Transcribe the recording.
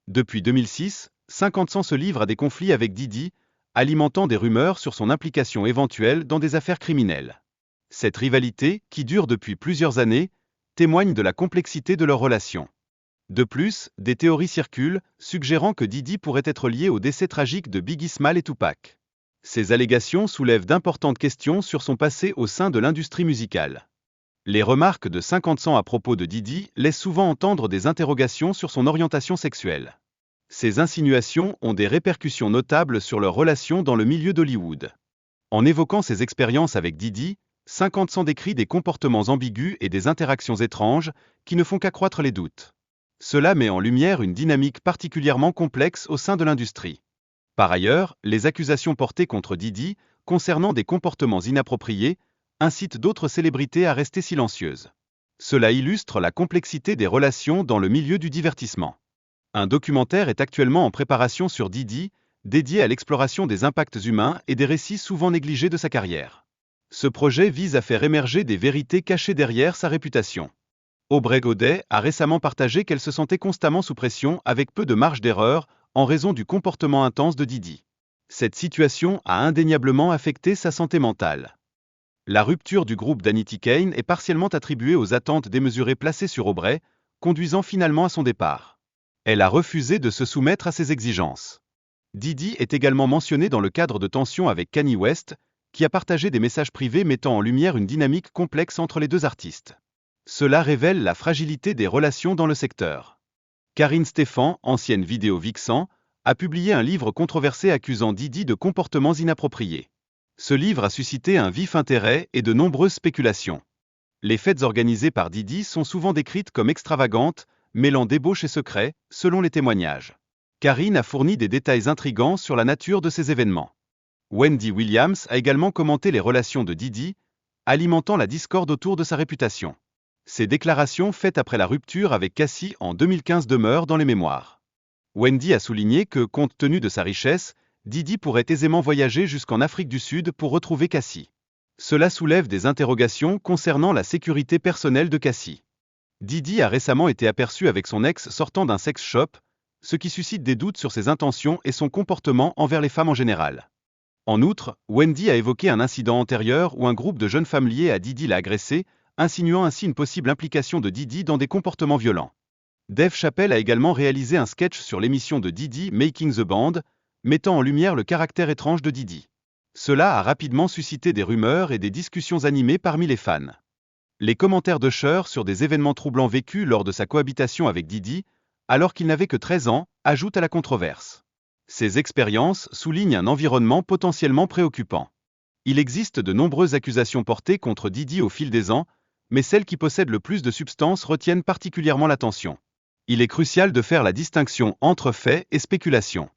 Depuis 2006, 50 Cent se livre à des conflits avec Diddy, alimentant des rumeurs sur son implication éventuelle dans des affaires criminelles. Cette rivalité, qui dure depuis plusieurs années, témoigne de la complexité de leur relation. De plus, des théories circulent, suggérant que Diddy pourrait être lié au décès tragique de Biggie Smalls et Tupac. Ces allégations soulèvent d'importantes questions sur son passé au sein de l'industrie musicale. Les remarques de 50 Cent à propos de Diddy laissent souvent entendre des interrogations sur son orientation sexuelle. Ces insinuations ont des répercussions notables sur leur relation dans le milieu d'Hollywood. En évoquant ses expériences avec Diddy, 50 Cent décrit des comportements ambigus et des interactions étranges qui ne font qu'accroître les doutes. Cela met en lumière une dynamique particulièrement complexe au sein de l'industrie. Par ailleurs, les accusations portées contre Diddy, concernant des comportements inappropriés, incitent d'autres célébrités à rester silencieuses. Cela illustre la complexité des relations dans le milieu du divertissement. Un documentaire est actuellement en préparation sur Diddy, dédié à l'exploration des impacts humains et des récits souvent négligés de sa carrière. Ce projet vise à faire émerger des vérités cachées derrière sa réputation. Aubrey Godet a récemment partagé qu'elle se sentait constamment sous pression avec peu de marge d'erreur en raison du comportement intense de Diddy. Cette situation a indéniablement affecté sa santé mentale. La rupture du groupe d'Anity Kane est partiellement attribuée aux attentes démesurées placées sur Aubrey, conduisant finalement à son départ. Elle a refusé de se soumettre à ses exigences. Diddy est également mentionné dans le cadre de tensions avec Kanye West, qui a partagé des messages privés mettant en lumière une dynamique complexe entre les deux artistes. Cela révèle la fragilité des relations dans le secteur. Karine Stéphan, ancienne vidéo Vixen, a publié un livre controversé accusant Diddy de comportements inappropriés. Ce livre a suscité un vif intérêt et de nombreuses spéculations. Les fêtes organisées par Diddy sont souvent décrites comme extravagantes, mêlant débauche et secret, selon les témoignages. Karine a fourni des détails intrigants sur la nature de ces événements. Wendy Williams a également commenté les relations de Diddy, alimentant la discorde autour de sa réputation. Ces déclarations faites après la rupture avec Cassie en 2015 demeurent dans les mémoires. Wendy a souligné que, compte tenu de sa richesse, Diddy pourrait aisément voyager jusqu'en Afrique du Sud pour retrouver Cassie. Cela soulève des interrogations concernant la sécurité personnelle de Cassie. Diddy a récemment été aperçu avec son ex sortant d'un sex shop, ce qui suscite des doutes sur ses intentions et son comportement envers les femmes en général. En outre, Wendy a évoqué un incident antérieur où un groupe de jeunes femmes liées à Diddy l'a agressé, insinuant ainsi une possible implication de Diddy dans des comportements violents. Dave Chappelle a également réalisé un sketch sur l'émission de Diddy Making the Band, mettant en lumière le caractère étrange de Diddy. Cela a rapidement suscité des rumeurs et des discussions animées parmi les fans. Les commentaires de Cher sur des événements troublants vécus lors de sa cohabitation avec Diddy, alors qu'il n'avait que 13 ans, ajoutent à la controverse. Ces expériences soulignent un environnement potentiellement préoccupant. Il existe de nombreuses accusations portées contre Diddy au fil des ans, mais celles qui possèdent le plus de substance retiennent particulièrement l'attention. Il est crucial de faire la distinction entre faits et spéculation.